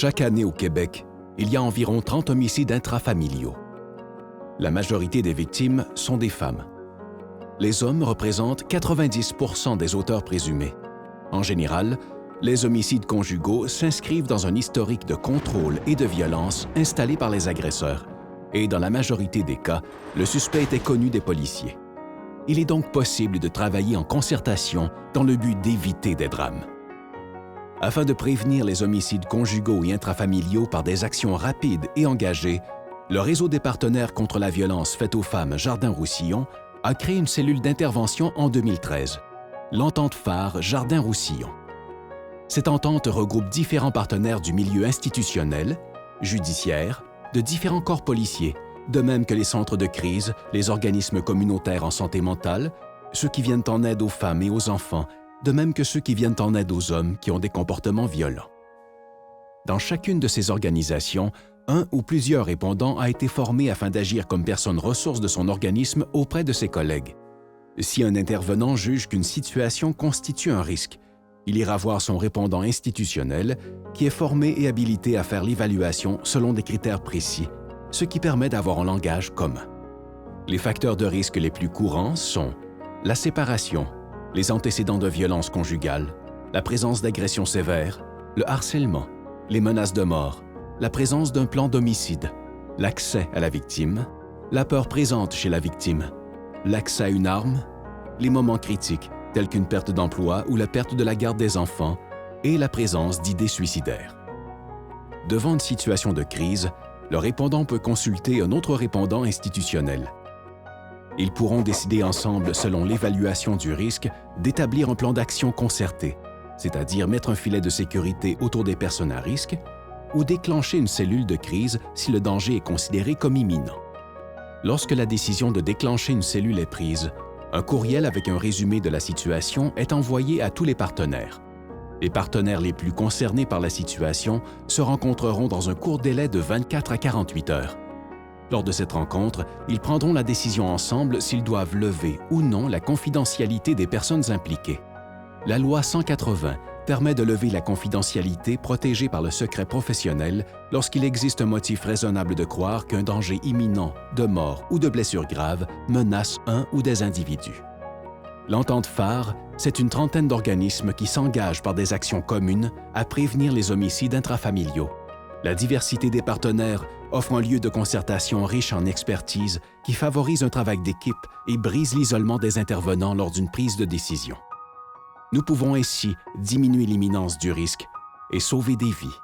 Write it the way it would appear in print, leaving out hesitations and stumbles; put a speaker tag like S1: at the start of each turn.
S1: Chaque année au Québec, il y a environ 30 homicides intrafamiliaux. La majorité des victimes sont des femmes. Les hommes représentent 90% des auteurs présumés. En général, les homicides conjugaux s'inscrivent dans un historique de contrôle et de violence installé par les agresseurs, et dans la majorité des cas, le suspect était connu des policiers. Il est donc possible de travailler en concertation dans le but d'éviter des drames. Afin de prévenir les homicides conjugaux et intrafamiliaux par des actions rapides et engagées, le Réseau des partenaires contre la violence faite aux femmes Jardin-Roussillon a créé une cellule d'intervention en 2013, l'entente phare Jardin-Roussillon. Cette entente regroupe différents partenaires du milieu institutionnel, judiciaire, de différents corps policiers, de même que les centres de crise, les organismes communautaires en santé mentale, ceux qui viennent en aide aux femmes et aux enfants, de même que ceux qui viennent en aide aux hommes qui ont des comportements violents. Dans chacune de ces organisations, un ou plusieurs répondants a été formé afin d'agir comme personne ressource de son organisme auprès de ses collègues. Si un intervenant juge qu'une situation constitue un risque, il ira voir son répondant institutionnel qui est formé et habilité à faire l'évaluation selon des critères précis, ce qui permet d'avoir un langage commun. Les facteurs de risque les plus courants sont la séparation, les antécédents de violence conjugale, la présence d'agressions sévères, le harcèlement, les menaces de mort, la présence d'un plan d'homicide, l'accès à la victime, la peur présente chez la victime, l'accès à une arme, les moments critiques tels qu'une perte d'emploi ou la perte de la garde des enfants et la présence d'idées suicidaires. Devant une situation de crise, le répondant peut consulter un autre répondant institutionnel. Ils pourront décider ensemble, selon l'évaluation du risque, d'établir un plan d'action concerté, c'est-à-dire mettre un filet de sécurité autour des personnes à risque, ou déclencher une cellule de crise si le danger est considéré comme imminent. Lorsque la décision de déclencher une cellule est prise, un courriel avec un résumé de la situation est envoyé à tous les partenaires. Les partenaires les plus concernés par la situation se rencontreront dans un court délai de 24 à 48 heures. Lors de cette rencontre, ils prendront la décision ensemble s'ils doivent lever ou non la confidentialité des personnes impliquées. La loi 180 permet de lever la confidentialité protégée par le secret professionnel lorsqu'il existe un motif raisonnable de croire qu'un danger imminent de mort ou de blessure grave menace un ou des individus. L'entente phare, c'est une trentaine d'organismes qui s'engagent par des actions communes à prévenir les homicides intrafamiliaux. La diversité des partenaires offre un lieu de concertation riche en expertise qui favorise un travail d'équipe et brise l'isolement des intervenants lors d'une prise de décision. Nous pouvons ainsi diminuer l'imminence du risque et sauver des vies.